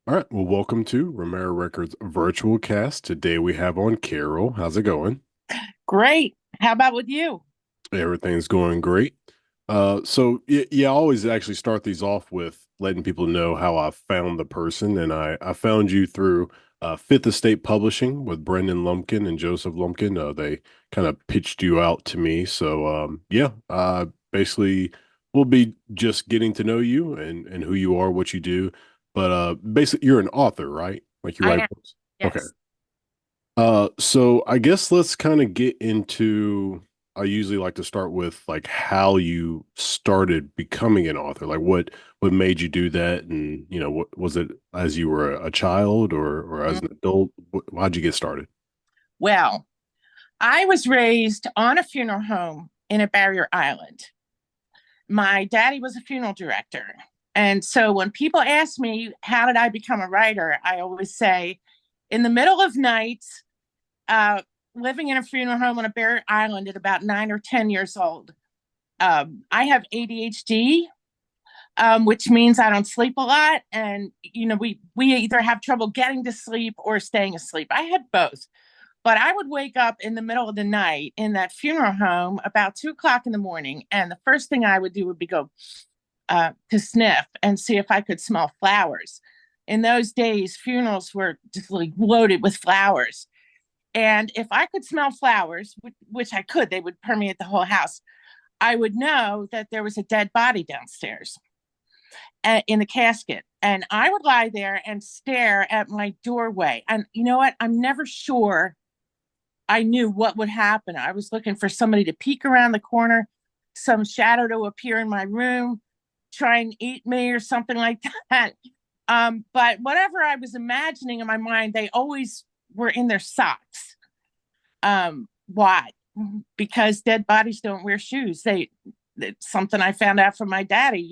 All right. Well, welcome to Romera Records Virtual Cast. Today we have on Carol. How's it going? Great. How about with you? Everything's going great. I always actually start these off with letting people know how I found the person, and I found you through Fifth Estate Publishing with Brendan Lumpkin and Joseph Lumpkin. They kind of pitched you out to me, basically we'll be just getting to know you and who you are, what you do. But basically, you're an author, right? Like you I write am. books. Okay. Yes. So I guess let's kind of get into, I usually like to start with like how you started becoming an author. Like what made you do that? And what was it as you were a child or as Mm. an adult? How'd you get started? Well, I was raised on a funeral home in a barrier island. My daddy was a funeral director. And so when people ask me, how did I become a writer? I always say, in the middle of nights, uh, living in a funeral home on a barrier island at about 9 or 10 years old. I have ADHD, which means I don't sleep a lot. And, we either have trouble getting to sleep or staying asleep. I had both. But I would wake up in the middle of the night in that funeral home about 2 o'clock in the morning. And the first thing I would do would be go to sniff and see if I could smell flowers. In those days, funerals were just like loaded with flowers. And if I could smell flowers, which I could, they would permeate the whole house. I would know that there was a dead body downstairs in the casket. And I would lie there and stare at my doorway. And you know what? I'm never sure I knew what would happen. I was looking for somebody to peek around the corner, some shadow to appear in my room, try and eat me or something like that. But whatever I was imagining in my mind, they always were in their socks. Why? Because dead bodies don't wear shoes. It's something I found out from my daddy.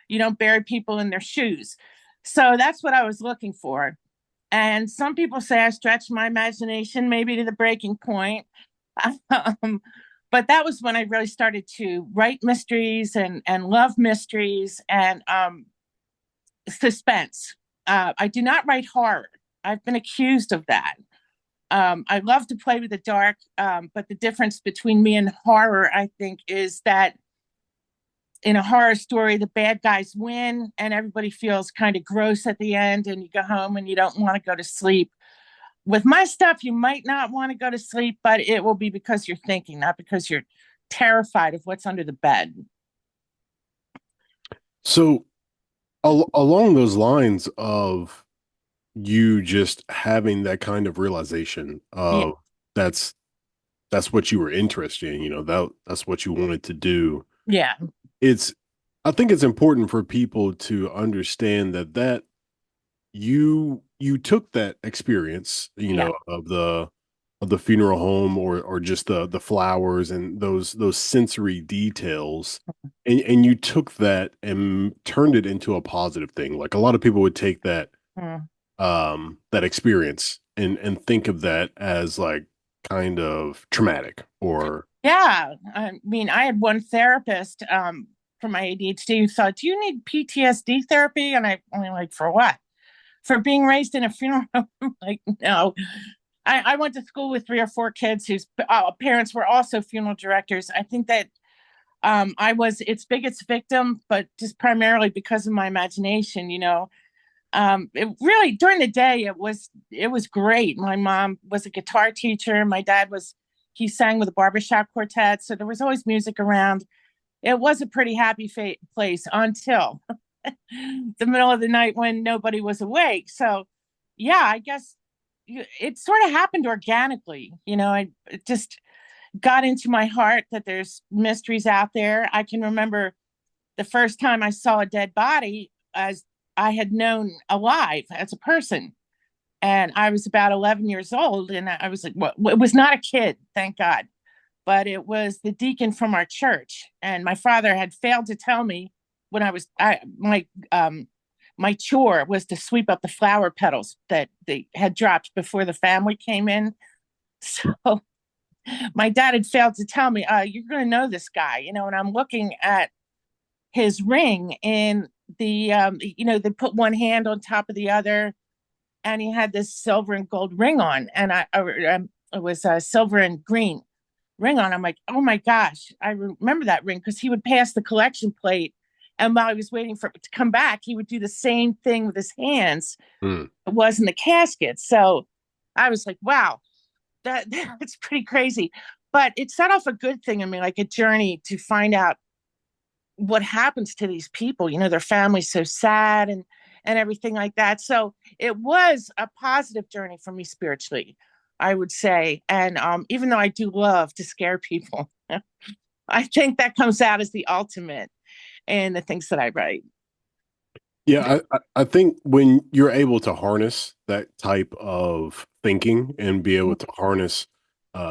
You don't bury people in their shoes. So that's what I was looking for. And some people say I stretched my imagination maybe to the breaking point. um, but that was when I really started to write mysteries and love mysteries and suspense. I do not write horror. I've been accused of that. I love to play with the dark, but the difference between me and horror, I think, is that in a horror story, the bad guys win and everybody feels kind of gross at the end, and you go home and you don't want to go to sleep. With my stuff, you might not want to go to sleep, but it will be because you're thinking, not because you're terrified of what's under the bed. So along those lines of you just having that kind of realization Yeah. of that's that's what you were interested in, that's what you wanted to do. Yeah. It's I think it's important for people to understand that you took that experience, Yeah. of the funeral home or just the flowers and those sensory details, and you took that and turned it into a positive thing. Like a lot of people would take Mm. that experience and think of that as like kind of traumatic or Yeah. I mean, I had one therapist for my ADHD who thought, do you need PTSD therapy? And I'm like, for what? For being raised in a funeral home? Like, no. I went to school with 3 or 4 kids whose parents were also funeral directors. I think that I was its biggest victim, but just primarily because of my imagination. It really during the day it was great. My mom was a guitar teacher. My dad was he sang with a barbershop quartet, so there was always music around. It was a pretty happy place until the middle of the night when nobody was awake. So, yeah, I guess it sort of happened organically. I it just got into my heart that there's mysteries out there. I can remember the first time I saw a dead body as I had known alive as a person. And I was about 11 years old. And I was like, well, it was not a kid, thank God, but it was the deacon from our church. And my father had failed to tell me when my chore was to sweep up the flower petals that they had dropped before the family came in. So my dad had failed to tell me, you're going to know this guy, and I'm looking at his ring in they put one hand on top of the other, and he had this silver and gold ring on, and it was a silver and green ring on. I'm like, oh my gosh, I remember that ring because he would pass the collection plate, and while he was waiting for it to come back, he would do the same thing with his hands. Mm. It was in the casket. So I was like, wow, that's pretty crazy. But it set off a good thing in me, like a journey to find out what happens to these people. Their family's so sad and everything like that. So it was a positive journey for me spiritually, I would say. And even though I do love to scare people, I think that comes out as the ultimate in the things that I write. Yeah, I think when you're able to harness that type of thinking and be able to harness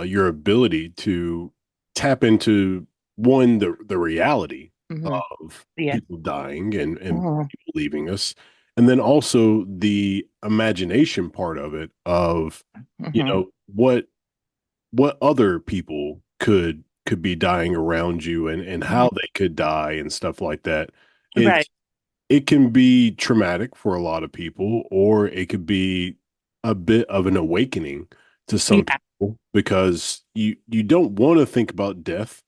your ability to tap into one, the reality Mm-hmm. of Yeah. people dying and Mm-hmm. people leaving us, and then also the imagination part of it of, Mm-hmm. what other people could be dying around you and Mm-hmm. how they could die and stuff like that. Right. It can be traumatic for a lot of people, or it could be a bit of an awakening to some Yeah. people because you don't want to think about death,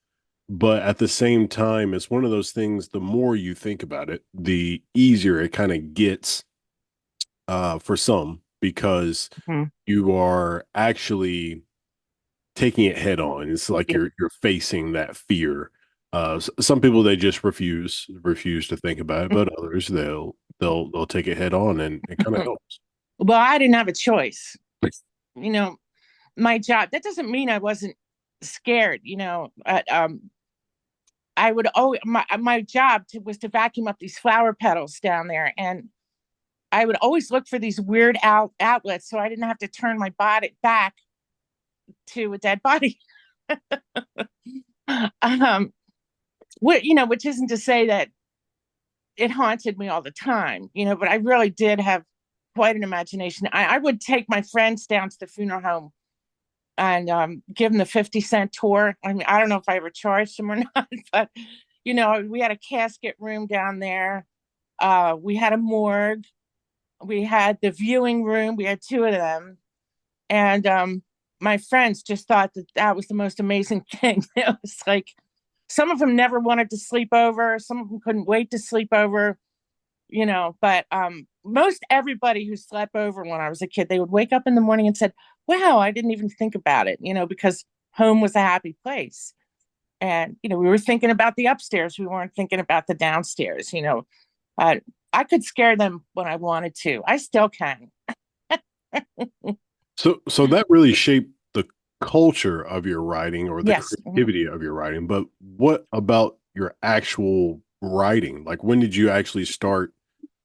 but at the same time, it's one of those things, the more you think about it, the easier it kind of gets for some because Mm-hmm. you are actually taking it head on. It's like Yeah. you're facing that fear. Some people they just refuse to think about it, but others they'll take it head on, and it kind of helps. Well, I didn't have a choice. You know, my job, that doesn't mean I wasn't scared. I would always my job was to vacuum up these flower petals down there, and I would always look for these weird outlets so I didn't have to turn my body back to a dead body. um, which isn't to say that it haunted me all the time, but I really did have quite an imagination. I would take my friends down to the funeral home and give them the 50-cent tour. I mean, I don't know if I ever charged them or not, but we had a casket room down there. We had a morgue. We had the viewing room. We had two of them, and my friends just thought that was the most amazing thing. It was like some of them never wanted to sleep over. Some of them couldn't wait to sleep over. But most everybody who slept over when I was a kid, they would wake up in the morning and said, wow, I didn't even think about it, because home was a happy place. And we were thinking about the upstairs, we weren't thinking about the downstairs. uh, I could scare them when I wanted to. I still can. So that really shaped the culture of your writing or the Yes. creativity of your writing. But what about your actual writing? Like, when did you actually start?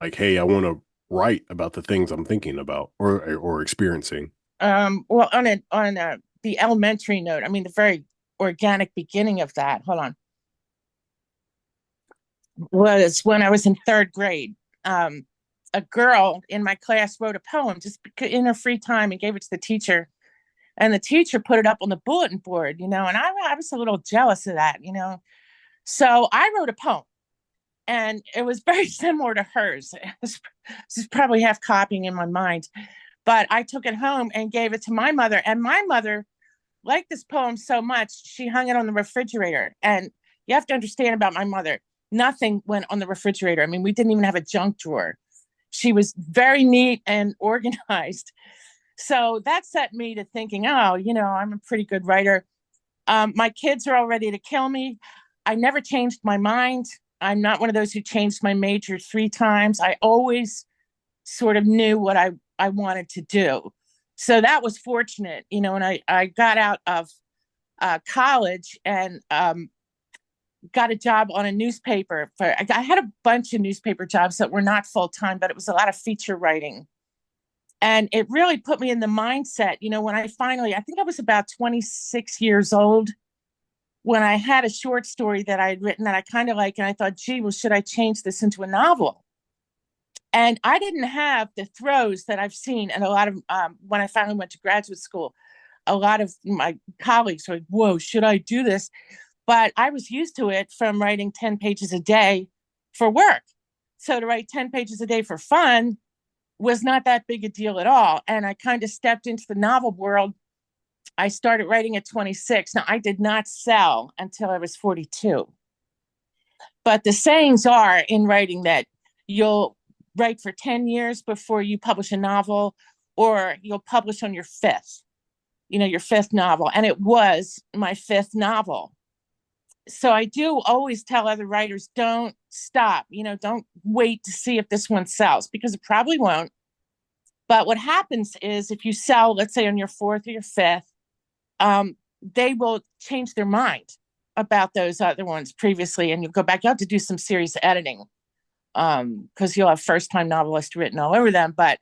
Like, hey, I want to write about the things I'm thinking about or experiencing. Well, the elementary note, I mean, the very organic beginning of that, hold on, was when I was in third grade. A girl in my class wrote a poem just in her free time and gave it to the teacher. And the teacher put it up on the bulletin board, and I was a little jealous of that. So I wrote a poem, and it was very similar to hers. This is probably half copying in my mind, but I took it home and gave it to my mother. And my mother liked this poem so much, she hung it on the refrigerator. And you have to understand about my mother, nothing went on the refrigerator. I mean, we didn't even have a junk drawer. She was very neat and organized. So that set me to thinking, oh, I'm a pretty good writer. My kids are all ready to kill me. I never changed my mind. I'm not one of those who changed my major 3 times. I always sort of knew what I wanted to do. So that was fortunate, and I got out of college and got a job on a newspaper. I had a bunch of newspaper jobs that were not full time, but it was a lot of feature writing. And it really put me in the mindset, when I think I was about 26 years old when I had a short story that I had written that I kind of like, and I thought, gee, well, should I change this into a novel? And I didn't have the throes that I've seen, and a lot of when I finally went to graduate school, a lot of my colleagues were like, whoa, should I do this? But I was used to it from writing 10 pages a day for work. So to write 10 pages a day for fun was not that big a deal at all. And I kind of stepped into the novel world. I started writing at 26. Now, I did not sell until I was 42. But the sayings are in writing that you'll write for 10 years before you publish a novel, or you'll publish on your fifth novel. And it was my fifth novel. So I do always tell other writers, don't stop, don't wait to see if this one sells, because it probably won't. But what happens is if you sell, let's say on your fourth or your fifth, they will change their mind about those other ones previously, and you'll go back. You have to do some serious editing because you'll have first-time novelists written all over them, but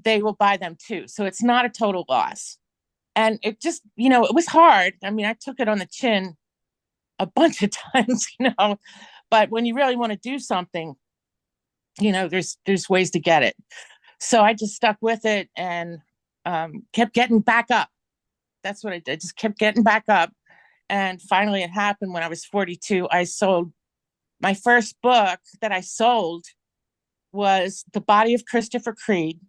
they will buy them too. So it's not a total loss. And it just, it was hard. I mean, I took it on the chin a bunch of times, but when you really want to do something, there's ways to get it. So I just stuck with it and kept getting back up. That's what I did. Just kept getting back up. And finally it happened when I was 42. I sold my first book that I sold was The Body of Christopher Creed.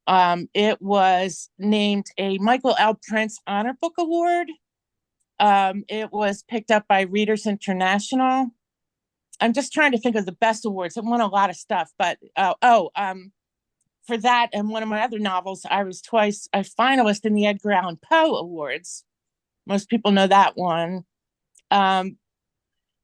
It was named a Michael L. Prince Honor Book Award. It was picked up by Readers International. I'm just trying to think of the best awards. It won a lot of stuff, but for that and one of my other novels, I was twice a finalist in the Edgar Allan Poe Awards. Most people know that one. And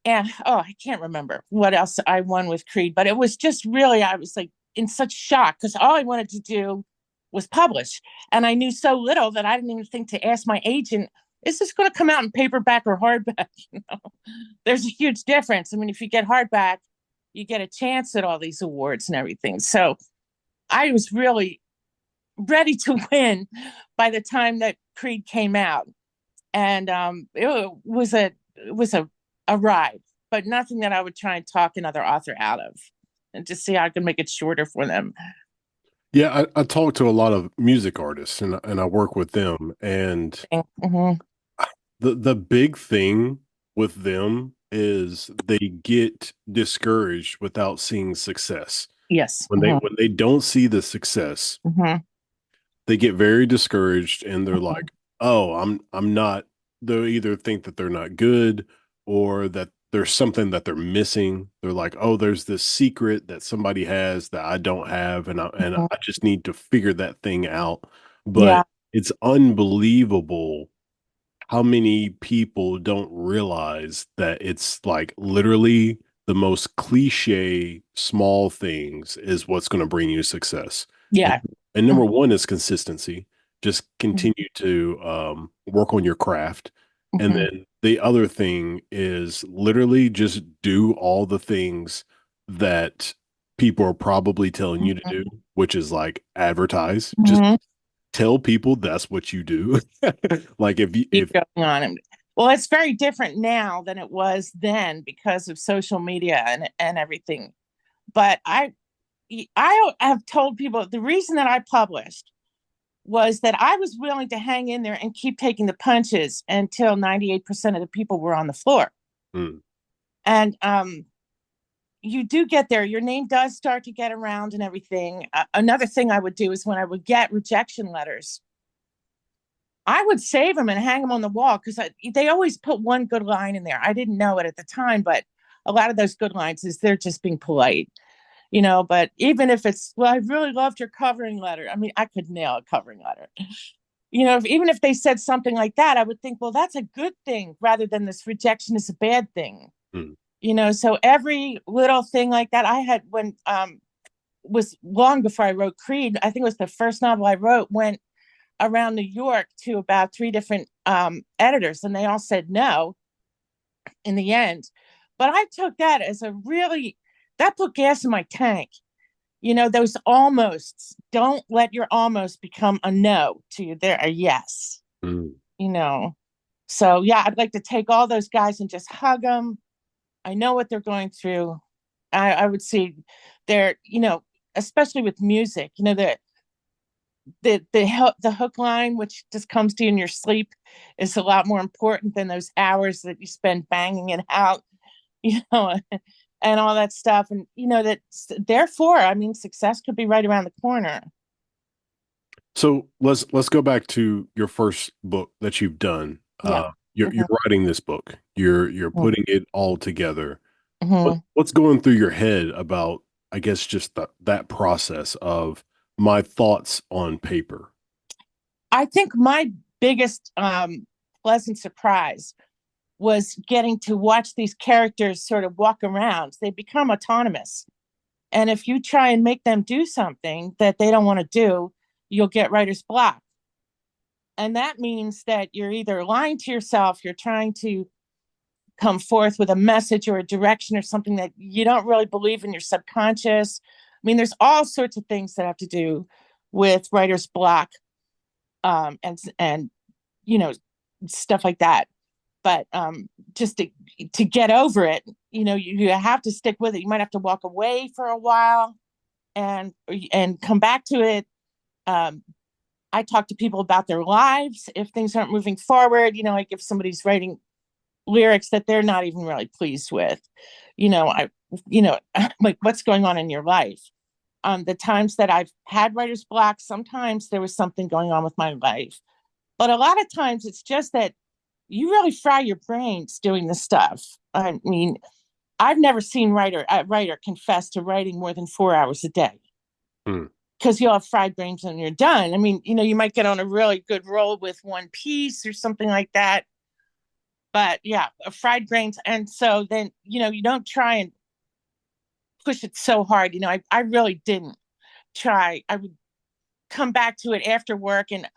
I can't remember what else I won with Creed, but it was just really, I was like in such shock because all I wanted to do was publish. And I knew so little that I didn't even think to ask my agent, is this going to come out in paperback or hardback? There's a huge difference. I mean, if you get hardback, you get a chance at all these awards and everything. So I was really ready to win by the time that Creed came out. And it was a ride, but nothing that I would try and talk another author out of, and just see how I can make it shorter for them. Yeah, I talk to a lot of music artists and I work with them, and Mm-hmm. the big thing with them is they get discouraged without seeing success. Yes. When Mm-hmm. they don't see the success, Mm-hmm. they get very discouraged and they're Mm-hmm. like, "Oh, I'm not." They'll either think that they're not good or that there's something that they're missing. They're like, "Oh, there's this secret that somebody has that I don't have, and Mm-hmm. I just need to figure that thing out." But Yeah. it's unbelievable how many people don't realize that it's like literally the most cliche small things is what's going to bring you success. And, Yeah. and number one is consistency. Just Mm-hmm. continue to work on your craft. And Mm-hmm. then the other thing is literally just do all the things that people are probably telling you to do, which is like advertise. Just Mm-hmm. tell people that's what you do. Like Keep if going on. Well, it's very different now than it was then because of social media and everything. But I have told people the reason that I published was that I was willing to hang in there and keep taking the punches until 98% of the people were on the floor. mm, And you do get there. Your name does start to get around and everything. Another thing I would do is when I would get rejection letters, I would save them and hang them on the wall because they always put one good line in there. I didn't know it at the time, but a lot of those good lines is they're just being polite, but even if it's, well, I really loved your covering letter. I mean, I could nail a covering letter. Even if they said something like that, I would think, well, that's a good thing rather than this rejection is a bad thing. mm. So every little thing like that I had when was long before I wrote Creed. I think it was the first novel I wrote, went around New York to about 3 different editors, and they all said no in the end. But I took that as that put gas in my tank. Those almosts, don't let your almost become a no to you. They're a yes, Mm. you know. So, yeah, I'd like to take all those guys and just hug them. I know what they're going through. I would see they're, especially with music, the hook line, which just comes to you in your sleep, is a lot more important than those hours that you spend banging it out, you know, and all that stuff. And, that therefore, I mean, success could be right around the corner. So let's go back to your first book that you've done. Yeah. You're writing this book. You're putting it all together. Mm-hmm. What's going through your head about, I guess, just that process of my thoughts on paper? I think my biggest pleasant surprise was getting to watch these characters sort of walk around. They become autonomous. And if you try and make them do something that they don't want to do, you'll get writer's block. And that means that you're either lying to yourself, you're trying to come forth with a message or a direction or something that you don't really believe in your subconscious. I mean, there's all sorts of things that have to do with writer's block, and stuff like that. But just to get over it, you have to stick with it. You might have to walk away for a while and come back to it. I talk to people about their lives if things aren't moving forward. Like if somebody's writing lyrics that they're not even really pleased with, like what's going on in your life. The times that I've had writer's block, sometimes there was something going on with my life, but a lot of times it's just that you really fry your brains doing this stuff. I mean, I've never seen a writer confess to writing more than 4 hours a day. Hmm. Because you'll have fried brains when you're done. I mean, you might get on a really good roll with one piece or something like that. But yeah, fried brains. And so then, you don't try and push it so hard. I really didn't try. I would come back to it after work, and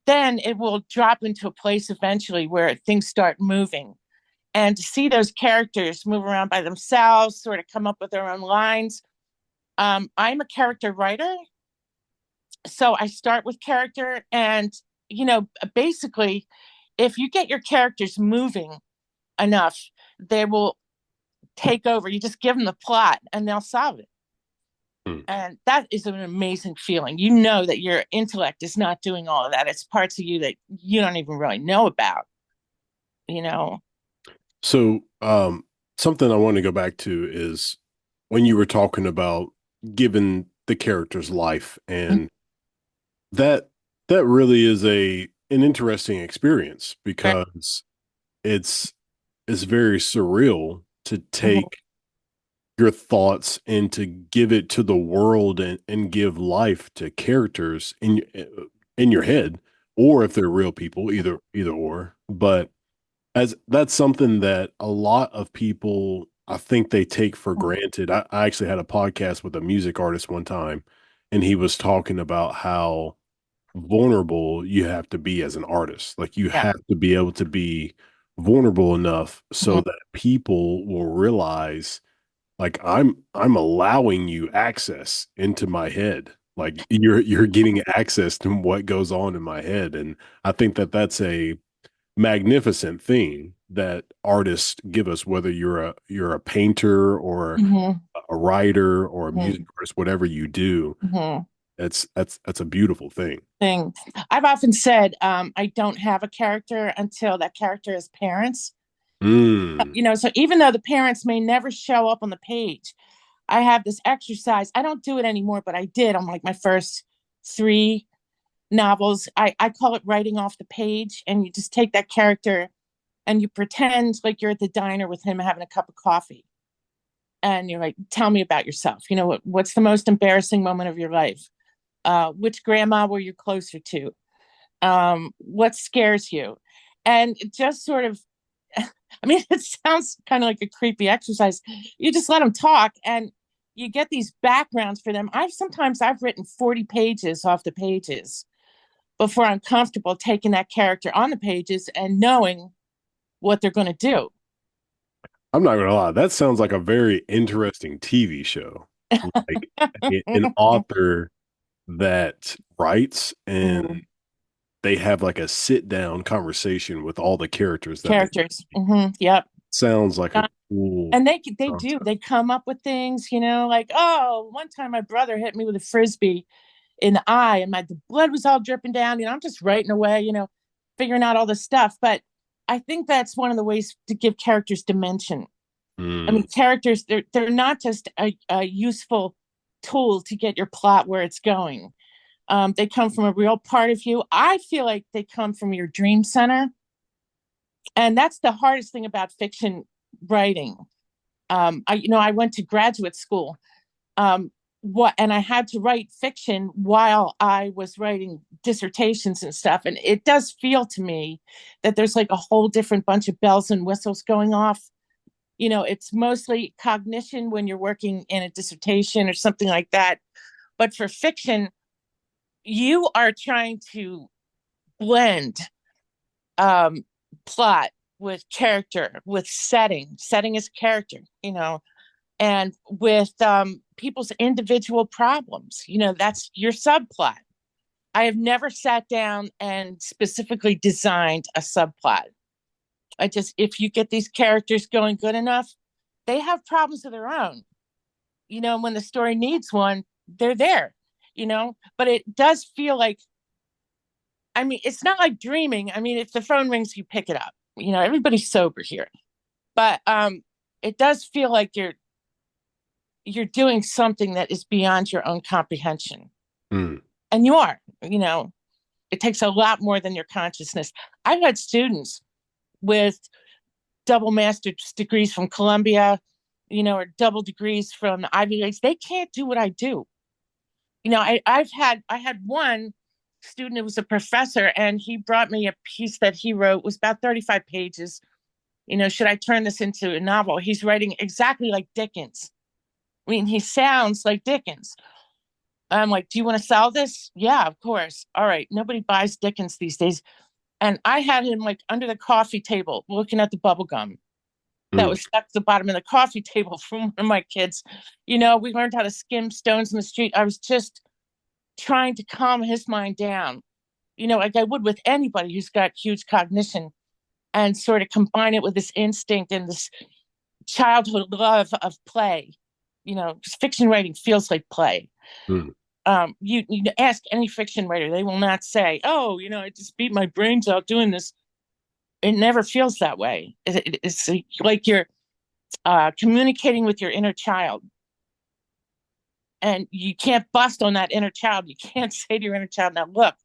then it will drop into a place eventually where things start moving. And to see those characters move around by themselves, sort of come up with their own lines. I'm a character writer. So I start with character, and basically if you get your characters moving enough, they will take over. You just give them the plot and they'll solve it. Hmm. And that is an amazing feeling. That your intellect is not doing all of that. It's parts of you that you don't even really know about, you know. So, something I want to go back to is when you were talking about giving the characters life, and that that really is an interesting experience because it's it's very surreal to take your thoughts and to give it to the world, and give life to characters in your head, or if they're real people, either or. But as that's something that a lot of people, I think, they take for granted. I actually had a podcast with a music artist one time, and he was talking about how vulnerable you have to be as an artist. Like you Yeah. have to be able to be vulnerable enough so Mhm. that people will realize, like, I'm allowing you access into my head. Like you're getting access to what goes on in my head. And I think that that's a magnificent thing that artists give us, whether you're a painter or Mhm. a writer or a music Mhm. artist, whatever you do. Mhm. That's a beautiful thing. Thing. I've often said I don't have a character until that character has parents. Mm. So even though the parents may never show up on the page, I have this exercise. I don't do it anymore, but I did on like my first three novels. I call it writing off the page. And you just take that character and you pretend like you're at the diner with him having a cup of coffee. And you're like, tell me about yourself. What's the most embarrassing moment of your life? Which grandma were you closer to? What scares you? And it just sort of, I mean, it sounds kind of like a creepy exercise. You just let them talk and you get these backgrounds for them. I've written 40 pages off the pages before I'm comfortable taking that character on the pages and knowing what they're going to do. I'm not gonna lie, that sounds like a very interesting TV show. Like an author that writes, and Mhm. they have like a sit down conversation with all the characters that they Characters. Yep. sounds like a Uh, cool and they do. concept. They come up with things, like, oh, one time my brother hit me with a frisbee in the eye and the blood was all dripping down. I'm just writing away, figuring out all this stuff. But I think that's one of the ways to give characters dimension. I Mm. mean, characters, they're not just a useful tool to get your plot where it's going. They come from a real part of you. I feel like they come from your dream center. And that's the hardest thing about fiction writing. I went to graduate school. And I had to write fiction while I was writing dissertations and stuff. And it does feel to me that there's like a whole different bunch of bells and whistles going off. It's mostly cognition when you're working in a dissertation or something like that. But for fiction, you are trying to blend um, plot with character, with setting. Setting is character, and with people's individual problems. That's your subplot. I have never sat down and specifically designed a subplot. If you get these characters going good enough, they have problems of their own. When the story needs one, they're there, but it does feel like, I mean, it's not like dreaming. I mean, if the phone rings, you pick it up. Everybody's sober here, but it does feel like you're doing something that is beyond your own comprehension. Mm. And you are, it takes a lot more than your consciousness. I've had students with double master's degrees from Columbia, or double degrees from the Ivy Leagues. They can't do what I do. I had one student who was a professor, and he brought me a piece that he wrote. It was about 35 pages. Should I turn this into a novel? He's writing exactly like Dickens. I mean, he sounds like Dickens. I'm like, do you want to sell this? Yeah, of course. All right. Nobody buys Dickens these days. And I had him like under the coffee table looking at the bubble gum that Mm. was stuck to the bottom of the coffee table from one of my kids. We learned how to skim stones in the street. I was just trying to calm his mind down, like I would with anybody who's got huge cognition, and sort of combine it with this instinct and this childhood love of play. Fiction writing feels like play. Mm. You ask any fiction writer, they will not say, "Oh, I just beat my brains out doing this." It never feels that way. It's like you're communicating with your inner child, and you can't bust on that inner child. You can't say to your inner child, "Now look,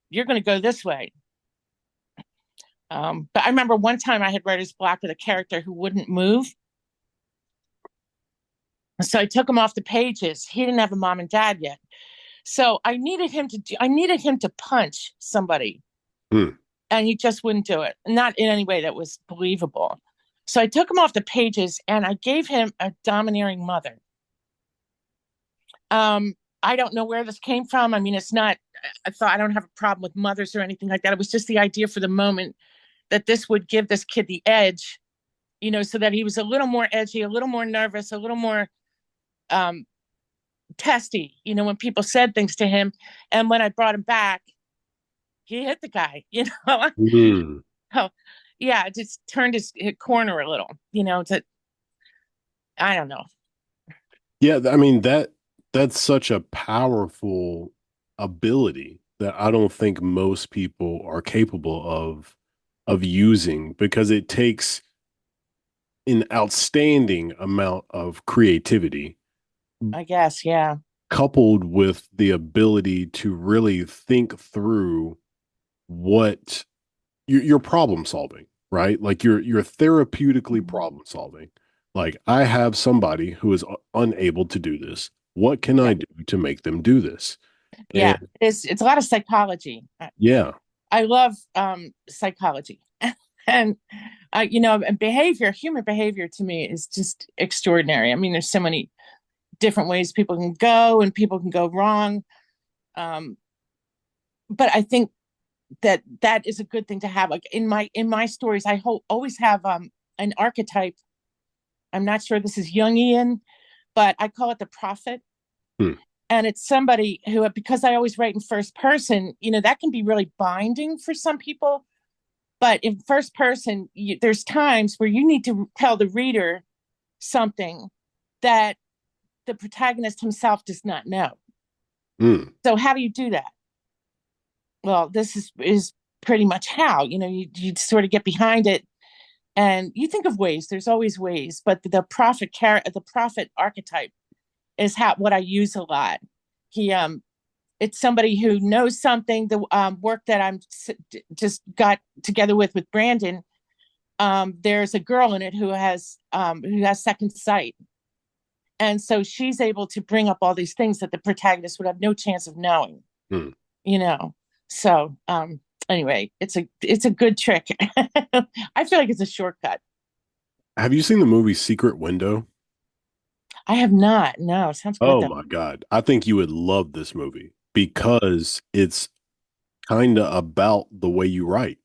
you're going to go this way." But I remember one time I had writer's block with a character who wouldn't move. So I took him off the pages. He didn't have a mom and dad yet. So I needed him to punch somebody, Mm. and he just wouldn't do it. Not in any way that was believable. So I took him off the pages and I gave him a domineering mother. I don't know where this came from. I mean, it's not, I don't have a problem with mothers or anything like that. It was just the idea for the moment that this would give this kid the edge, so that he was a little more edgy, a little more nervous, a little more um, testy, when people said things to him. And when I brought him back, he hit the guy. Mm. Oh, yeah, it just turned his corner a little, I don't know. Yeah, I mean that's such a powerful ability that I don't think most people are capable of using, because it takes an outstanding amount of creativity I guess, yeah. coupled with the ability to really think through what you're problem solving, right? Like you're therapeutically Mhm. problem solving. Like, I have somebody who is unable to do this. What can Yeah. I do to make them do this? Yeah. And It's a lot of psychology. yeah. I love psychology. And and human behavior to me is just extraordinary. I mean, there's so many different ways people can go and people can go wrong. Um, but I think that is a good thing to have. Like in my stories, always have an archetype. I'm not sure this is Jungian, but I call it the prophet. Hmm. And it's somebody who, because I always write in first person, that can be really binding for some people. But in first person, there's times where you need to tell the reader something that the protagonist himself does not know. Hmm. So how do you do that? Well, this is pretty much how, you sort of get behind it And you think of ways, there's always ways, but the prophet archetype is what I use a lot. He It's somebody who knows something. The work that just got together with Brandon, there's a girl in it who has second sight, and so she's able to bring up all these things that the protagonist would have no chance of knowing. Hmm. You know, so anyway, it's a good trick. I feel like it's a shortcut. Have you seen the movie Secret Window? I have not. No, sounds good Oh though. my God. I think you would love this movie because it's kind of about the way you write.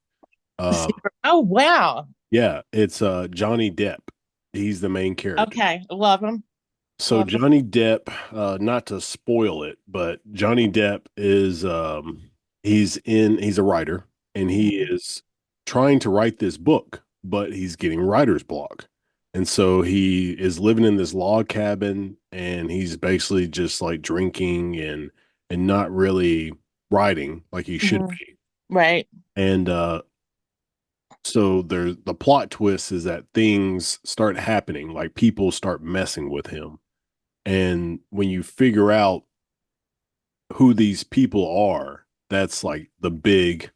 Uh, Oh wow. yeah, it's Johnny Depp. He's the main character. Okay, love him. So Love him. Johnny Depp, not to spoil it, but Johnny Depp is he's a writer and he is trying to write this book, but he's getting writer's block. And so he is living in this log cabin and he's basically just like drinking and not really writing like he should Mhm. be. Right. And so there's the plot twist is that things start happening, like people start messing with him. And when you figure out who these people are, that's like the big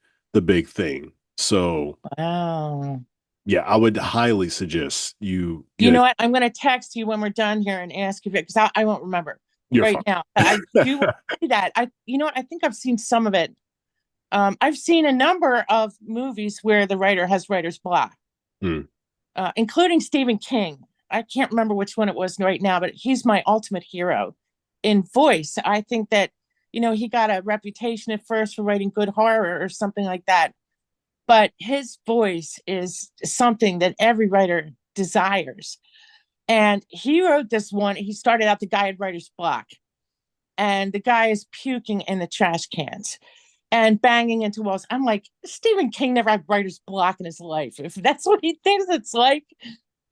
thing. So Wow. yeah, I would highly suggest you You get know it. what? I'm going to text you when we're done here and ask you because I won't remember You're right fine. now. I do want to see that. You know what? I think I've seen some of it. I've seen a number of movies where the writer has writer's block, Hmm. including Stephen King. I can't remember which one it was right now, but he's my ultimate hero in voice. I think that, he got a reputation at first for writing good horror or something like that. But his voice is something that every writer desires. And he wrote this one. He started out, the guy had writer's block, and the guy is puking in the trash cans and banging into walls. I'm like, Stephen King never had writer's block in his life. If that's what he thinks it's like,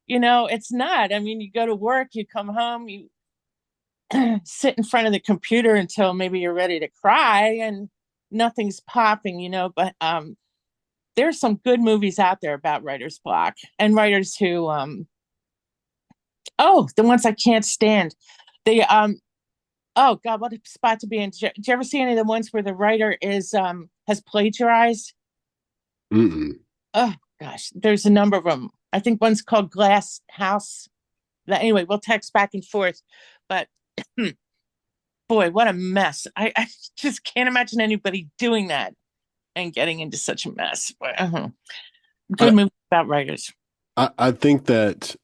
it's not. I mean, you go to work, you come home, you sit in front of the computer until maybe you're ready to cry and nothing's popping, but there's some good movies out there about writer's block and writers who the ones I can't stand. They oh God, what a spot to be in. Did you ever see any of the ones where the writer has plagiarized? Mm-mm. Oh gosh, there's a number of them. I think one's called Glass House. Anyway, we'll text back and forth. But boy, what a mess. I just can't imagine anybody doing that and getting into such a mess. I, Good movie about writers. I think that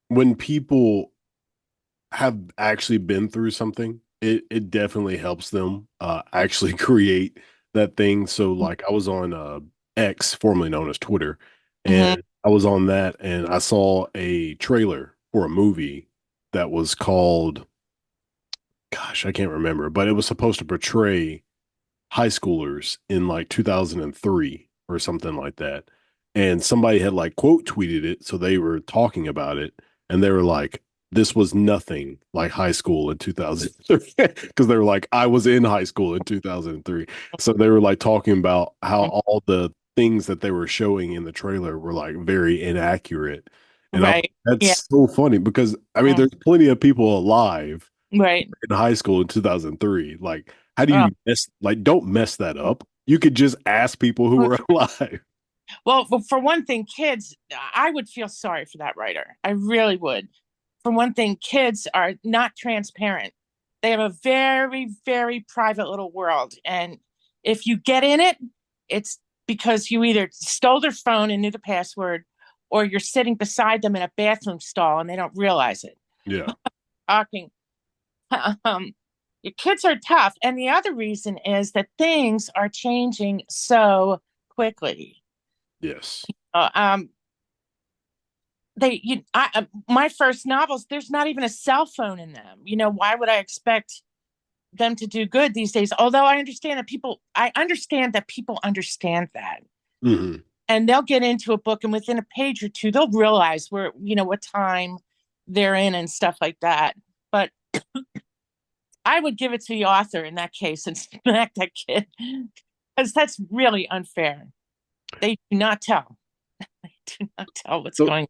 when people have actually been through something, it definitely helps them actually create that thing. So like I was on X, formerly known as Twitter, Mm-hmm. and I was on that and I saw a trailer for a movie that was called, gosh, I can't remember, but it was supposed to portray high schoolers in like 2003 or something like that. And somebody had like quote tweeted it. So they were talking about it and they were like, this was nothing like high school in 2003 because they were like, I was in high school in 2003. So they were like talking about how all the things that they were showing in the trailer were like very inaccurate. And Right. Yeah. that's so funny because I mean, Mm. there's plenty of people alive Right. in high school in 2003. Like, how do Oh. you don't mess that up? You could just ask people who were alive. Well, for one thing, kids, I would feel sorry for that writer. I really would. For one thing, kids are not transparent. They have a very, very private little world. And if you get in it, it's because you either stole their phone and knew the password, or you're sitting beside them in a bathroom stall and they don't realize it. Yeah. Talking. Um, your kids are tough. And the other reason is that things are changing so quickly. Yes. Uh, um, my first novels, there's not even a cell phone in them. Why would I expect them to do good these days? Although I understand that people understand that. Hmm. And they'll get into a book and within a page or two, they'll realize what time they're in and stuff like that. But I would give it to the author in that case and smack that kid because that's really unfair. They do not tell. do not tell what's So, going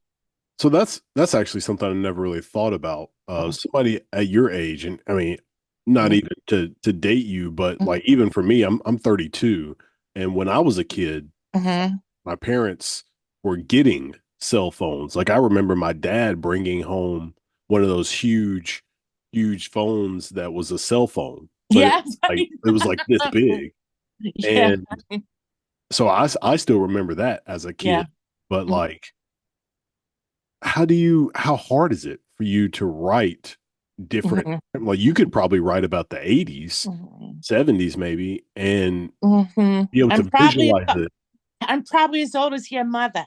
so that's actually something I never really thought about. on. Somebody at your age, and I mean, not Mhm, even to date you, but mhm, like even for me, I'm 32, and when I was a kid, mhm. my parents were getting cell phones. Like I remember my dad bringing home one of those huge phones that was a cell phone, but Yeah, it was like this big. yeah, And so I still remember that as a yeah. kid. But Mhm, like, how hard is it for you to write different? mhm, Like you could probably write about the 80s, mhm, 70s maybe, and mhm. be able to visualize it. I'm probably as old as your mother.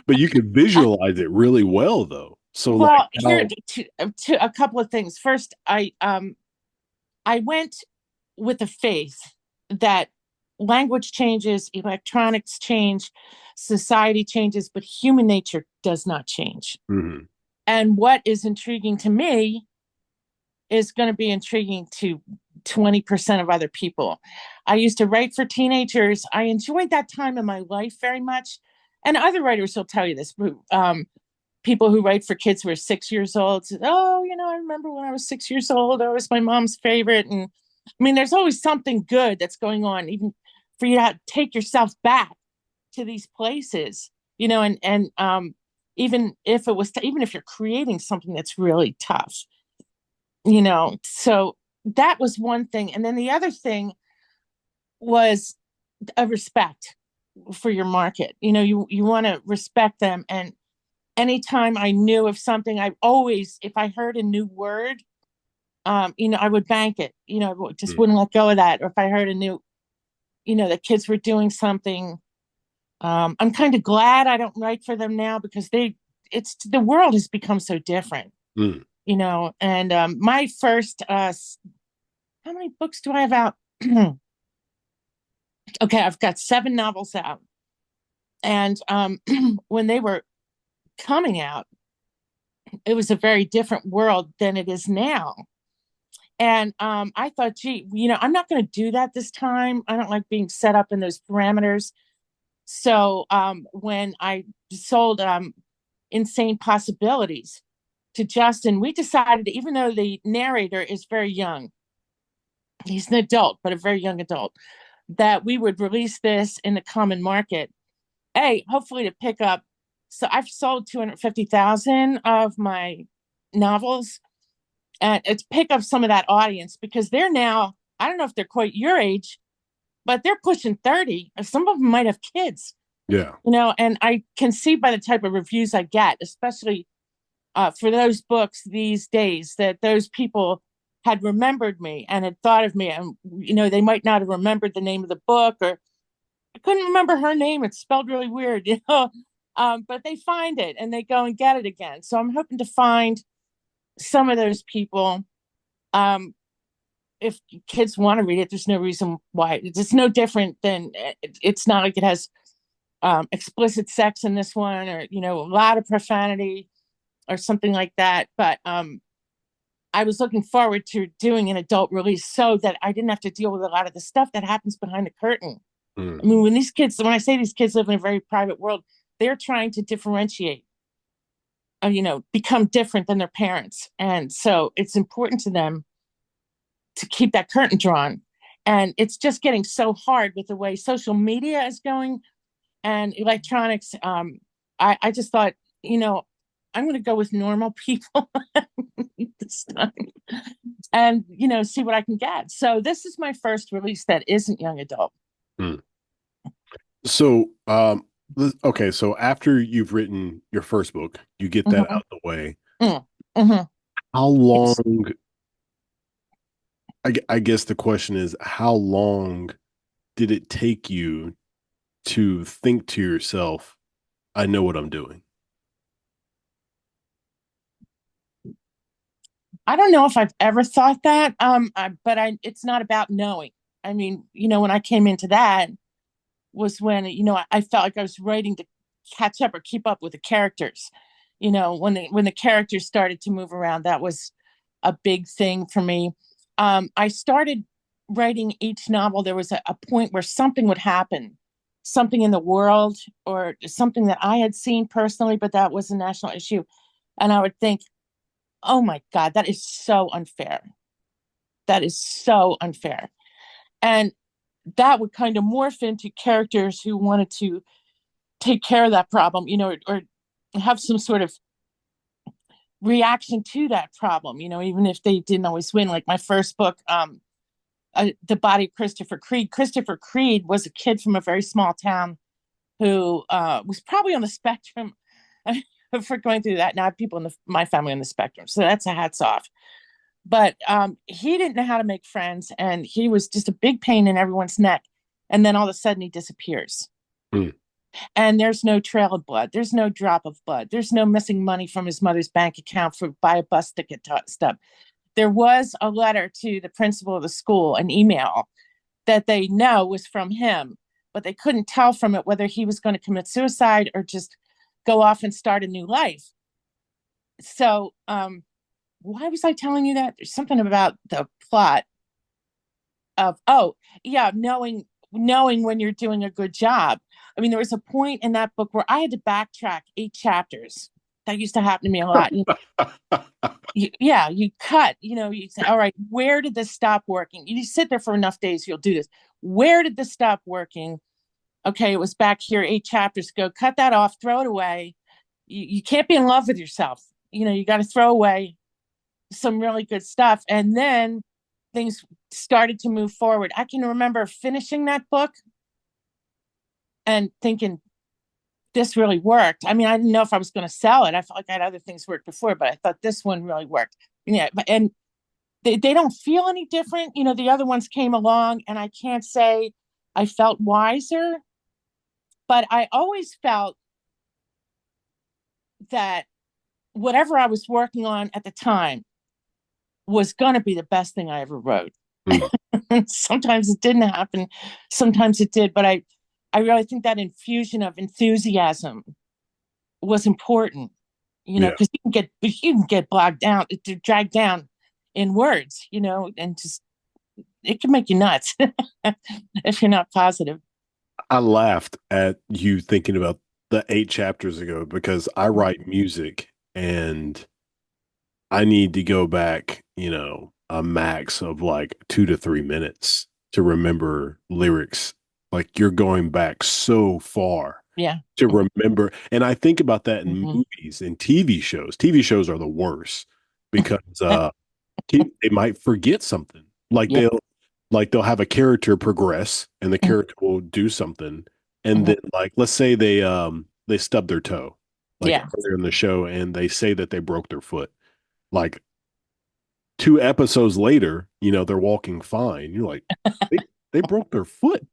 But you could visualize it really well though. So like Well, here how to a couple of things. First, I went with the faith that language changes, electronics change, society changes, but human nature does not change. Mhm. And what is intriguing to me is going to be intriguing to 20% of other people. I used to write for teenagers. I enjoyed that time in my life very much. And other writers will tell you this. People who write for kids who are 6 years old said, oh, I remember when I was 6 years old, I was my mom's favorite. And I mean, there's always something good that's going on, even for you to take yourself back to these places, and even if it was, even if you're creating something that's really tough, so that was one thing. And then the other thing was a respect for your market. You want to respect them. And anytime I knew of something, I always, if I heard a new word, I would bank it. I just Mhm. wouldn't let go of that. Or if I heard a new, the kids were doing something, I'm kind of glad I don't write for them now because it's the world has become so different. Mhm. And my first, how many books do I have out? Okay, I've got 7 novels out, and when they were coming out, it was a very different world than it is now. And I thought, gee, I'm not going to do that this time. I don't like being set up in those parameters. So when I sold Insane Possibilities to Justin, we decided, even though the narrator is very young, he's an adult, but a very young adult, that we would release this in the common market. Hopefully to pick up. So I've sold 250,000 of my novels, and it's pick up some of that audience because they're now, I don't know if they're quite your age, but they're pushing 30. Some of them might have kids, Yeah. and I can see by the type of reviews I get, especially for those books these days, that those people had remembered me and had thought of me. And, they might not have remembered the name of the book, or I couldn't remember her name. It's spelled really weird, but they find it and they go and get it again. So I'm hoping to find some of those people. Um, if kids want to read it, there's no reason why. It's no different than, it's not like it has explicit sex in this one, or a lot of profanity or something like that. But I was looking forward to doing an adult release so that I didn't have to deal with a lot of the stuff that happens behind the curtain. I Mhm. mean, when I say these kids live in a very private world, they're trying to differentiate, become different than their parents. And so it's important to them to keep that curtain drawn. And it's just getting so hard with the way social media is going and electronics. I just thought, you know, I'm going to go with normal people this time and, see what I can get. So this is my first release that isn't young adult. Mhm. So, okay, so after you've written your first book, you get that Mm-hmm. out the way. Mm-hmm. How Yes. long, I guess the question is, how long did it take you to think to yourself, I know what I'm doing? I don't know if I've ever thought that, but it's not about knowing. I mean, when I came into that was when, I felt like I was writing to catch up or keep up with the characters. When the characters started to move around, that was a big thing for me. I started writing each novel. There was a point where something would happen something in the world or something that I had seen personally, but that was a national issue. And I would think, oh my God, that is so unfair. That is so unfair. And that would kind of morph into characters who wanted to take care of that problem, or have some sort of reaction to that problem, even if they didn't always win. Like my first book, The Body of Christopher Creed. Christopher Creed was a kid from a very small town who was probably on the spectrum for going through that. Now I have people in my family on the spectrum, so that's a hats off. But he didn't know how to make friends, and he was just a big pain in everyone's neck. And then all of a sudden he disappears. Mm. And there's no trail of blood. There's no drop of blood. There's no missing money from his mother's bank account for buy a bus ticket stub. There was a letter to the principal of the school, an email that they know was from him, but they couldn't tell from it whether he was going to commit suicide or just go off and start a new life. So, why was I telling you that? There's something about the plot of, oh, yeah, knowing when you're doing a good job. I mean, there was a point in that book where I had to backtrack 8 chapters. That used to happen to me a lot. You cut, you say, all right, where did this stop working? You sit there for enough days, you'll do this. Where did this stop working? Okay, it was back here 8 chapters ago. Cut that off, throw it away. You can't be in love with yourself. You got to throw away some really good stuff. And then things started to move forward. I can remember finishing that book and thinking, this really worked. I mean, I didn't know if I was going to sell it. I felt like I had other things work before, but I thought this one really worked. Yeah, and they don't feel any different. The other ones came along, and I can't say I felt wiser, but I always felt that whatever I was working on at the time was going to be the best thing I ever wrote. Mm. Sometimes it didn't happen. Sometimes it did, but I really think that infusion of enthusiasm was important, because you can get bogged down, dragged down in words, and just it can make you nuts if you're not positive. I laughed at you thinking about the 8 chapters ago because I write music and I need to go back, a max of like 2 to 3 minutes to remember lyrics. Like you're going back so far to remember. And I think about that in movies and TV shows. TV shows are the worst because they might forget something. Like they'll have a character progress and the character will do something. And then like let's say they stub their toe earlier in the show and they say that they broke their foot. Like 2 episodes later, they're walking fine. You're like, they broke their foot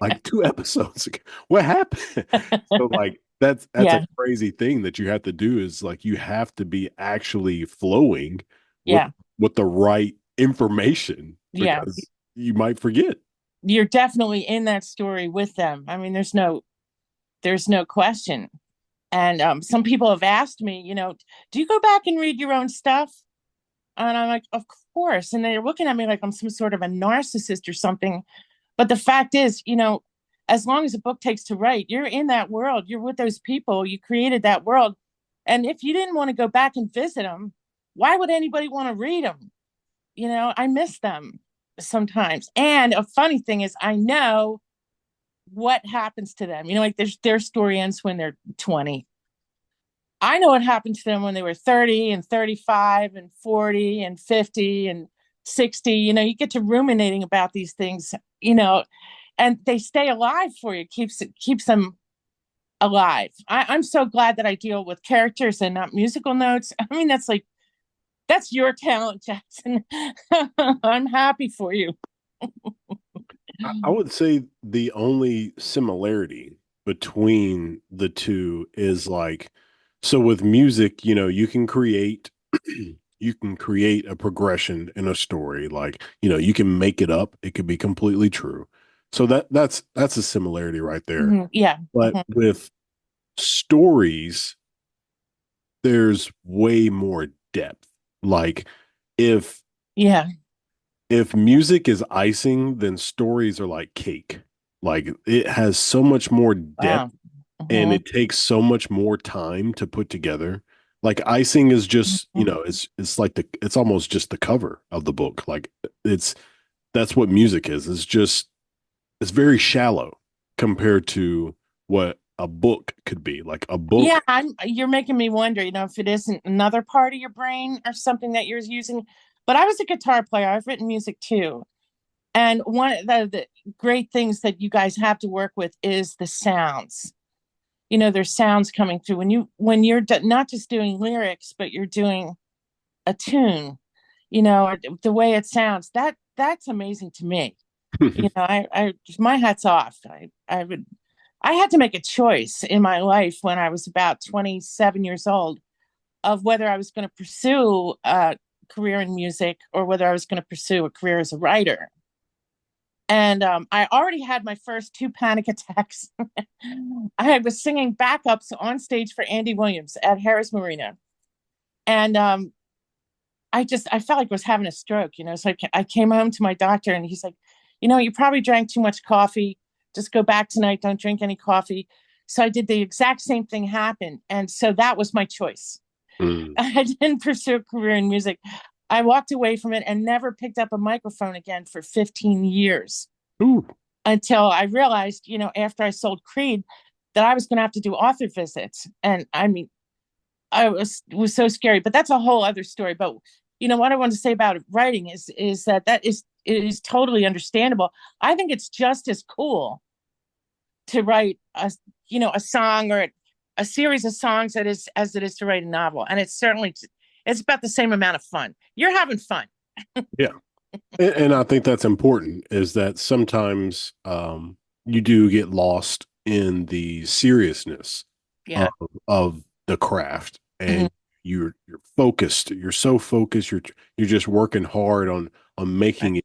like 2 episodes ago. What happened? So like that's a crazy thing that you have to do is like you have to be actually flowing with the right information because you might forget. You're definitely in that story with them. I mean, there's no question. And some people have asked me, do you go back and read your own stuff? And I'm like, of course. And they're looking at me like I'm some sort of a narcissist or something. But the fact is, as long as a book takes to write, you're in that world. You're with those people. You created that world. And if you didn't want to go back and visit them, why would anybody want to read them? I miss them sometimes. And a funny thing is, I know what happens to them. Like their story ends when they're 20. I know what happened to them when they were 30 and 35 and 40 and 50 and 60. You get to ruminating about these things, and they stay alive for you. Keeps them alive. I'm so glad that I deal with characters and not musical notes. I mean, that's your talent, Jackson. I'm happy for you. I would say the only similarity between the two is like, so with music, you can create a progression in a story. Like, you can make it up. It could be completely true. So that's a similarity right there. Mm-hmm. Yeah. But with stories, there's way more depth. Like if music is icing, then stories are like cake. Like it has so much more depth Wow. and Mhm. it takes so much more time to put together. Like icing is just, Mhm. it's like it's almost just the cover of the book. Like it's that's what music is. It's just it's very shallow compared to what a book could be. Like a Yeah, book. you're making me wonder, if it isn't another part of your brain or something that you're using. But I was a guitar player. I've written music too. And one of the great things that you guys have to work with is the sounds. There's sounds coming through when you're not just doing lyrics, but you're doing a tune, or the way it sounds. That's amazing to me. I my hat's off. I had to make a choice in my life when I was about 27 years old of whether I was going to pursue a career in music or whether I was going to pursue a career as a writer. And I already had my first two panic attacks. I was singing backups on stage for Andy Williams at Harris Marina. And I felt like I was having a stroke. So I came home to my doctor and he's like, you probably drank too much coffee. Just go back tonight. Don't drink any coffee. So I did the exact same thing happen. And so that was my choice. Mm. I didn't pursue a career in music. I walked away from it and never picked up a microphone again for 15 years Ooh. until I realized, after I sold Creed, that I was going to have to do author visits. And I mean, I was so scary, but that's a whole other story. But what I want to say about writing is that it is totally understandable. I think it's just as cool to write a song or a series of songs that is as it is to write a novel, and it's about the same amount of fun. You're having fun. Yeah. And I think that's important is that sometimes you do get lost in the seriousness of, Yeah. of the craft Mhm. and you're focused. You're so focused. You're just working hard on Right. making it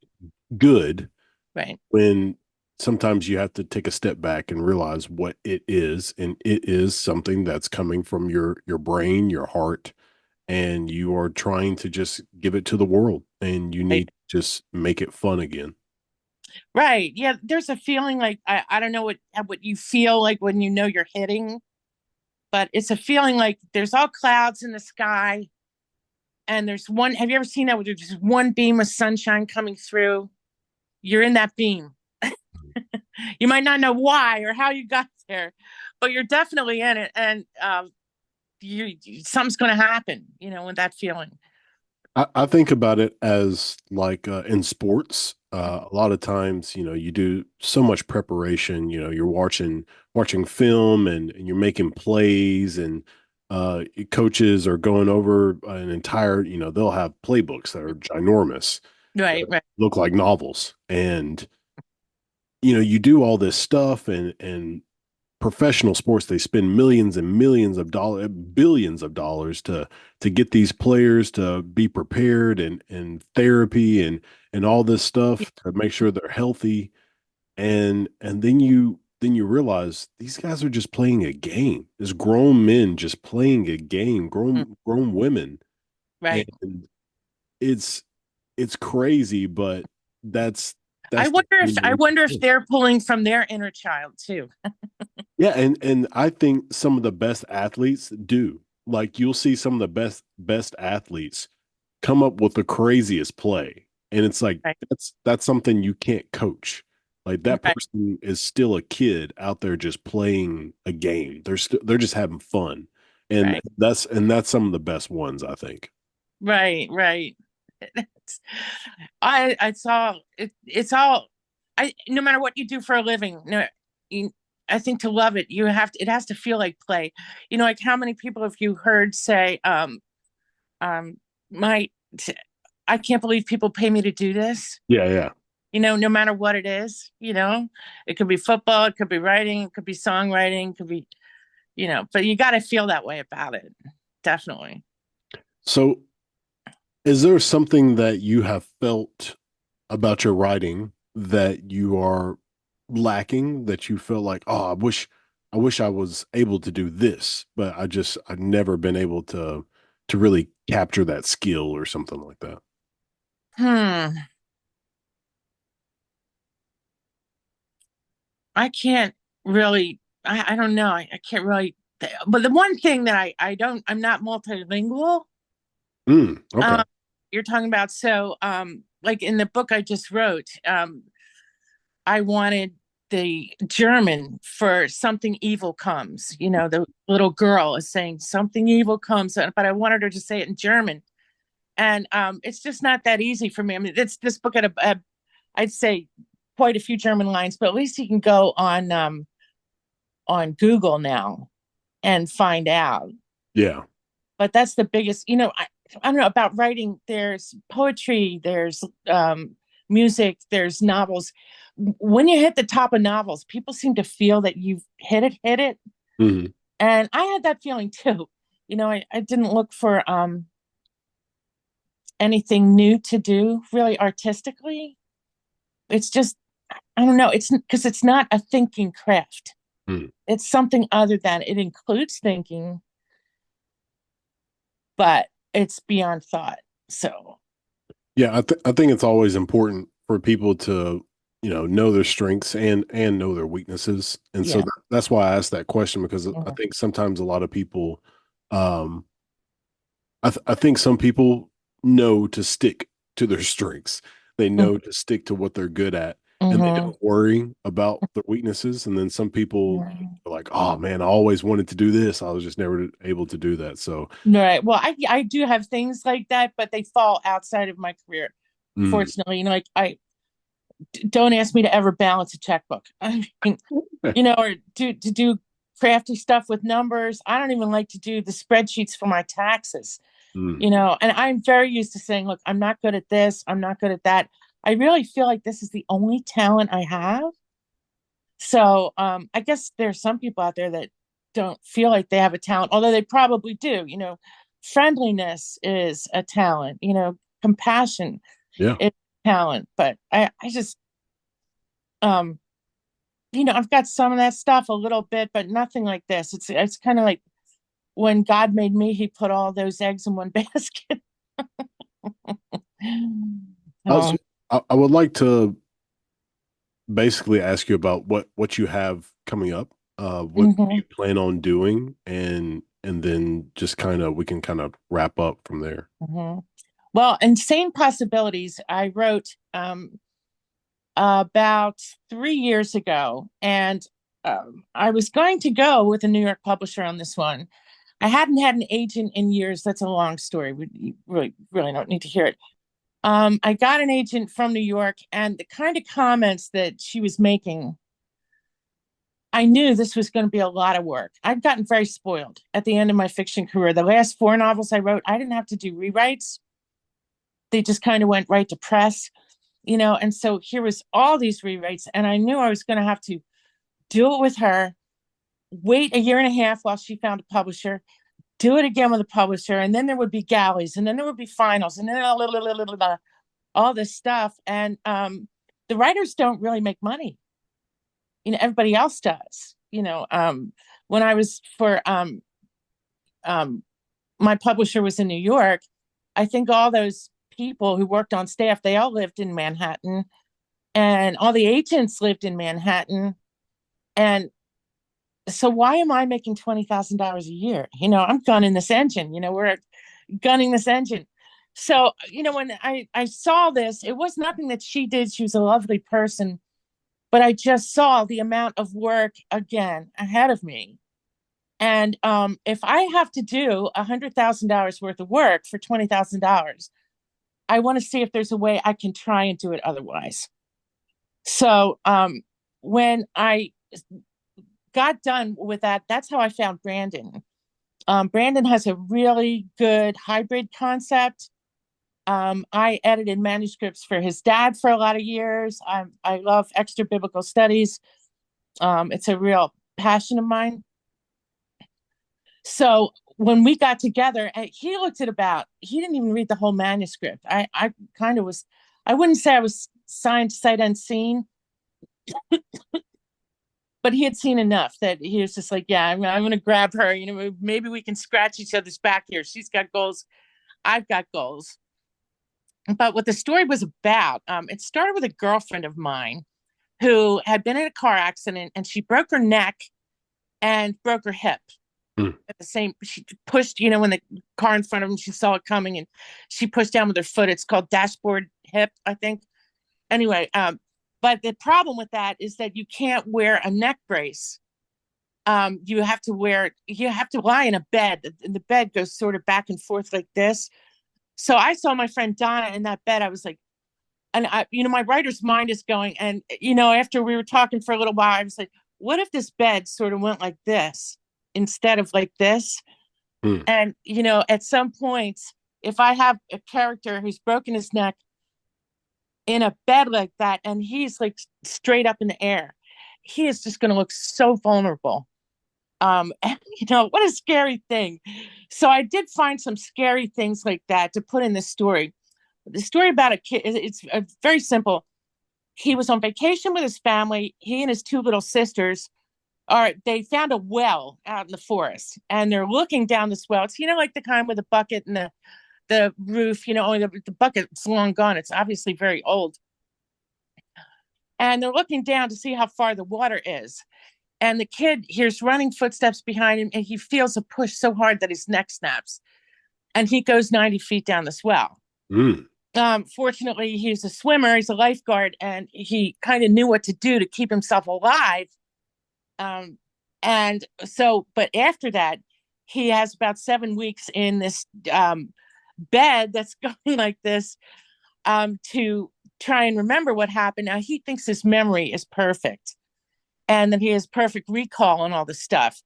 good Right. when sometimes you have to take a step back and realize what it is. And it is something that's coming from your brain, your heart, and you are trying to just give it to the world and you Right. need to just make it fun again. Right. Yeah. There's a feeling like I don't know what you feel like when you're hitting, but it's a feeling like there's all clouds in the sky, and there's one. Have you ever seen that where there's just one beam of sunshine coming through? You're in that beam. You might not know why or how you got there, but you're definitely in it, and something's going to happen. With that feeling. I think about it as like in sports. A lot of times, you do so much preparation. You're watching film and you're making plays, and coaches are going over an entire. They'll have playbooks that are ginormous, Right. that Right. look like novels, and you do all this stuff, and professional sports they spend millions and millions of dollars, billions of dollars to get these players to be prepared and therapy and all this stuff to make sure they're healthy, and then you realize these guys are just playing a game. There's grown men just playing a game, grown women, Right. and it's it's crazy, but that's I that's the wonder if game I that wonder we if they're pulling from their inner child too. Yeah, and I think some of the best athletes do. Like you'll see some of the best athletes come up with the craziest play. And it's like Right. that's something you can't coach. Like that Right. person is still a kid out there just playing a game. They're just having fun. And Right. that's some of the best ones, I think. Right. Right. I saw it. It's all. I No matter what you do for a living, no, you, I think to love it, you have to. It has to feel like play. Like how many people have you heard say, um, my, I can't believe people pay me to do this. Yeah, yeah. No matter what it is. It could be football, it could be writing, it could be songwriting, it could be, but you got to feel that way about it. Definitely. So is there something that you have felt about your writing that you are lacking that you feel like, oh, I wish I was able to do this, but I've never been able to really capture that skill or something like that. Hmm. I can't really, I don't know. I can't really, but the one thing that I'm not multilingual. Okay. Um, you're talking about, so, like in the book I just wrote, I wanted the German for something evil comes. The little girl is saying something evil comes, but I wanted her to say it in German. And it's just not that easy for me. I mean, it's this book had I'd say quite a few German lines, but at least you can go on Google now and find out. Yeah. But that's the biggest, I don't know about writing. There's poetry, there's music, there's novels. When you hit the top of novels, people seem to feel that you've hit it. Hmm. And I had that feeling too. I didn't look for anything new to do really artistically. It's just, I don't know. It's because it's not a thinking craft. Mm. It's something other than it includes thinking, but it's beyond thought. So, Yeah, I think it's always important for people to, know their strengths and know their weaknesses. And so yeah. that's why I asked that question, because I Mhm. think sometimes a lot of people, um, I think some people know to stick to their strengths. They know to stick to what they're good at, and they Mhm. don't worry about their weaknesses. And then some people Mhm. are like, "Oh man, I always wanted to do this. I was just never able to do that." So, Right. Well, I do have things like that, but they fall outside of my career. mm. Fortunately, like I don't ask me to ever balance a checkbook. I mean, or to do crafty stuff with numbers. I don't even like to do the spreadsheets for my taxes. Mm. And I'm very used to saying, look, I'm not good at this, I'm not good at that. I really feel like this is the only talent I have. So I guess there's some people out there that don't feel like they have a talent, although they probably do. Friendliness is a talent, compassion Yeah. is talent. But I just um I've got some of that stuff a little bit, but nothing like this. It's kind of like when God made me, he put all those eggs in one basket. So So, I would like to basically ask you about what you have coming up. What do mhm, you plan on doing, and then just kind of we can kind of wrap up from there. mhm. Well, Insane Possibilities, I wrote about 3 years ago, and I was going to go with a New York publisher on this one. I hadn't had an agent in years. That's a long story. We really, really don't need to hear it. I got an agent from New York, and the kind of comments that she was making, I knew this was going to be a lot of work. I'd gotten very spoiled at the end of my fiction career. The last four novels I wrote, I didn't have to do rewrites. They just kind of went right to press, and so here was all these rewrites, and I knew I was going to have to do it with her, wait a year and a half while she found a publisher, do it again with a publisher, and then there would be galleys, and then there would be finals, and then all this stuff. And the writers don't really make money. Everybody else does. When I was for um, my publisher was in New York, I think all those people who worked on staff, they all lived in Manhattan, and all the agents lived in Manhattan. And so why am I making $20,000 a year? I'm gunning this engine. We're gunning this engine. So, when I saw this, it was nothing that she did. She was a lovely person, but I just saw the amount of work again ahead of me. And if I have to do $100,000 worth of work for $20,000, I want to see if there's a way I can try and do it otherwise. So when I got done with that, that's how I found Brandon. Brandon has a really good hybrid concept. I edited manuscripts for his dad for a lot of years. I love extra biblical studies. It's a real passion of mine. So when we got together, he looked at he didn't even read the whole manuscript. I kind of was, I wouldn't say I was signed sight unseen, but he had seen enough that he was just like, yeah, I'm going to grab her. Maybe we can scratch each other's back here. She's got goals. I've got goals. But what the story was about, it started with a girlfriend of mine who had been in a car accident, and she broke her neck and broke her hip Mm. at the same. She pushed, when the car in front of him, she saw it coming, and she pushed down with her foot. It's called dashboard hip, I think. Anyway, but the problem with that is that you can't wear a neck brace. You have to lie in a bed, and the bed goes sort of back and forth like this. So I saw my friend Donna in that bed. I was like, and my writer's mind is going, and after we were talking for a little while, I was like, what if this bed sort of went like this instead of like this? Mm. And at some point, if I have a character who's broken his neck in a bed like that, and he's like straight up in the air, he is just going to look so vulnerable. And what a scary thing. So I did find some scary things like that to put in this story. The story about a kid, it's very simple. He was on vacation with his family. He and his two little sisters they found a well out in the forest, and they're looking down this well. It's like the kind with the bucket and the roof. Only the bucket's long gone. It's obviously very old. And they're looking down to see how far the water is. And the kid hears running footsteps behind him, and he feels a push so hard that his neck snaps, and he goes 90 feet down this well. Mm. Fortunately, he's a swimmer, he's a lifeguard, and he kind of knew what to do to keep himself alive. And so, but after that, he has about 7 weeks in this bed that's going like this to try and remember what happened. Now, he thinks his memory is perfect and that he has perfect recall and all this stuff.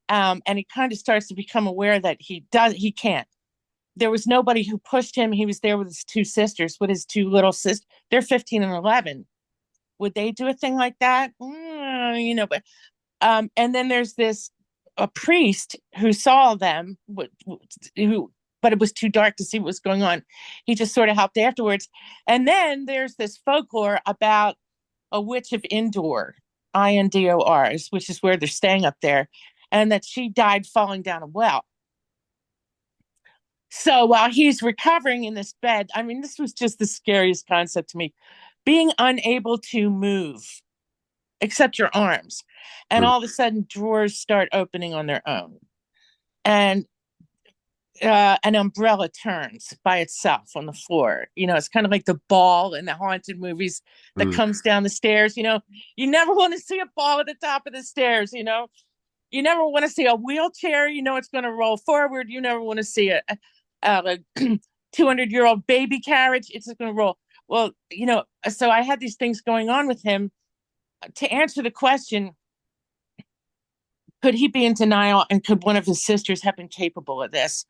And he kind of starts to become aware that he can't. There was nobody who pushed him. He was there with his two sisters, with his two little sisters. They're 15 and 11. Would they do a thing like that? But and then there's a priest who saw them, but it was too dark to see what was going on. He just sort of helped afterwards. And then there's this folklore about a witch of Endor, Indors, which is where they're staying up there, and that she died falling down a well. So while he's recovering in this bed, I mean, this was just the scariest concept to me. Being unable to move except your arms. And Mm. all of a sudden, drawers start opening on their own. And an umbrella turns by itself on the floor. It's kind of like the ball in the haunted movies that Mm. comes down the stairs. You never want to see a ball at the top of the stairs. You never want to see a wheelchair. It's going to roll forward. You never want to see a 200-year-old baby carriage. It's going to roll. Well, so I had these things going on with him. To answer the question, could he be in denial, and could one of his sisters have been capable of this?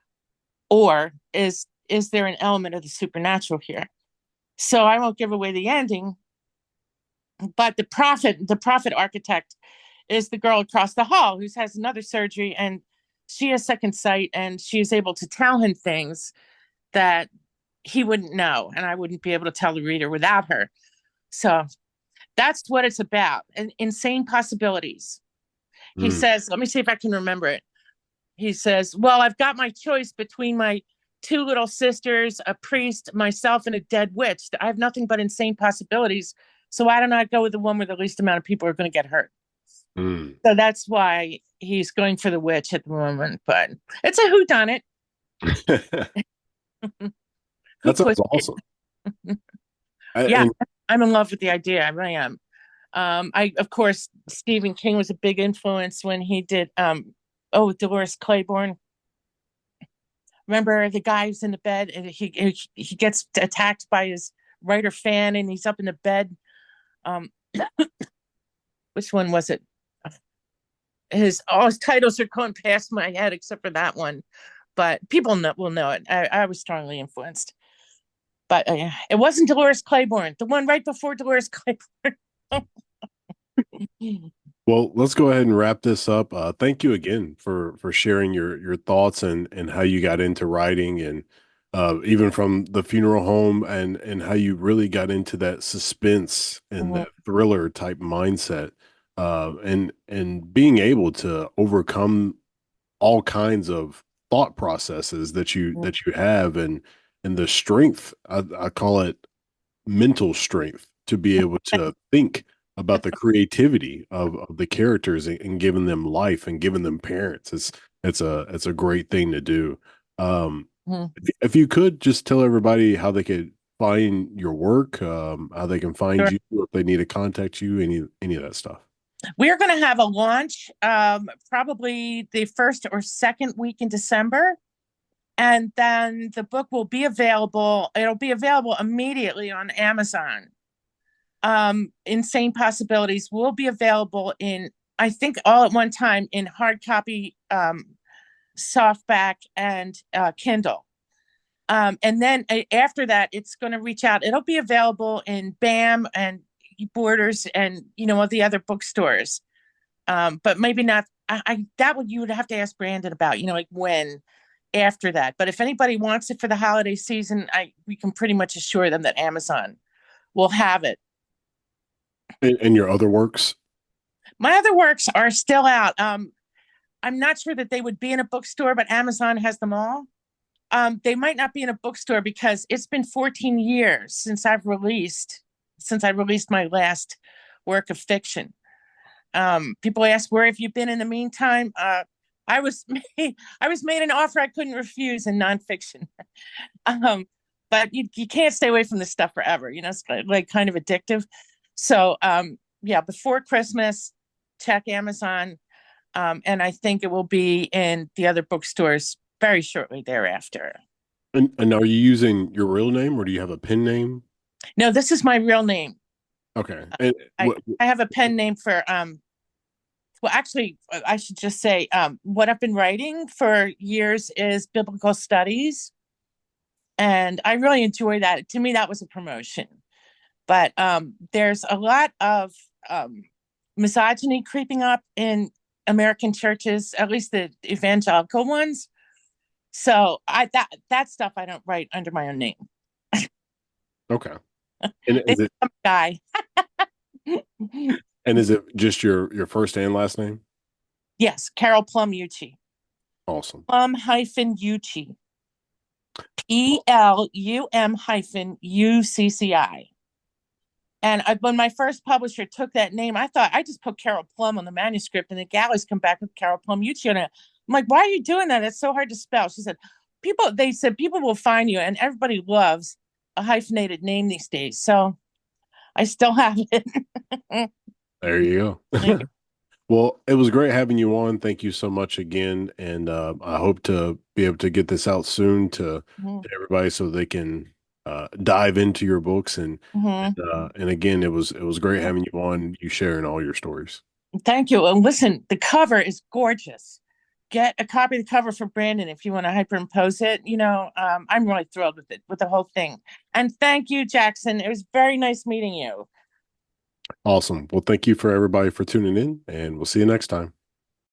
Or is there an element of the supernatural here? So I won't give away the ending, but the prophet architect is the girl across the hall who has another surgery, and she has second sight, and she is able to tell him things that he wouldn't know, and I wouldn't be able to tell the reader without her. So that's what it's about. Insane possibilities. He Mm. says, let me see if I can remember it. He says, well, I've got my choice between my two little sisters, a priest, myself, and a dead witch. I have nothing but insane possibilities. So why don't I go with the one where the least amount of people are going to get hurt? Mm. So that's why he's going for the witch at the moment. But it's a whodunit. Who That sounds pushed awesome. it? Yeah, And I'm in love with the idea. I really am. Of course, Stephen King was a big influence when he did, Dolores Claiborne. Remember the guy who's in the bed and he gets attacked by his writer fan, and he's up in the bed. Um, which one was it? All his titles are going past my head except for that one, but people will know it. I was strongly influenced, but it wasn't Dolores Claiborne, the one right before Dolores Claiborne. well, let's go ahead and wrap this up. Thank you again for sharing your thoughts and how you got into writing, and even from the funeral home, and how you really got into that suspense and that thriller type mindset, and being able to overcome all kinds of thought processes that you have, and the strength, I call it mental strength, to be able to think about the creativity of the characters and giving them life and giving them parents. It's a great thing to do. Mhm. If you could just tell everybody how they could find your work, how they can find Sure. you, if they need to contact you, any of that stuff. We're going to have a launch probably the first or second week in December. And then the book will be available. It'll be available immediately on Amazon. Insane Possibilities will be available in, I think, all at one time in hard copy, softback, and Kindle. And then after that, it's going to reach out. It'll be available in BAM and Borders and all the other bookstores. But maybe not. That would you would have to ask Brandon about. Like when after that. But if anybody wants it for the holiday season, we can pretty much assure them that Amazon will have it. And your other works. My other works are still out. I'm not sure that they would be in a bookstore, but Amazon has them all. They might not be in a bookstore because it's been 14 years since I released my last work of fiction. People ask, where have you been in the meantime? I was I was made an offer I couldn't refuse in nonfiction. um, but you can't stay away from this stuff forever. It's like kind of addictive. So yeah, before Christmas, check Amazon, and I think it will be in the other bookstores very shortly thereafter. And are you using your real name or do you have a pen name? No, this is my real name. Okay. And I I have a pen name for well, actually, I should just say what I've been writing for years is biblical studies, and I really enjoy that. To me, that was a promotion. But there's a lot of misogyny creeping up in American churches, at least the evangelical ones. So that stuff I don't write under my own name. okay. And It's some guy. is it just your first and last name? Yes, Carol Plum Ucci. Awesome. Plum hyphen Ucci. ELUM hyphen UCCI. And when my first publisher took that name, I thought I just put Carol Plum on the manuscript, and the galleys come back with Carol Plum Ucci on it. I'm like, why are you doing that? It's so hard to spell. She said, they said people will find you, and everybody loves a hyphenated name these days. So I still have it. There you Thank go. you. Well, it was great having you on. Thank you so much again. And I hope to be able to get this out soon Mhm. to everybody so they can dive into your books Mhm. and again it was great having you on, you sharing all your stories. Thank you. And listen, the cover is gorgeous. Get a copy of the cover for Brandon if you want to hyperimpose it. I'm really thrilled with it, with the whole thing. And thank you, Jackson. It was very nice meeting you. Awesome. Well, thank you for everybody for tuning in and we'll see you next time.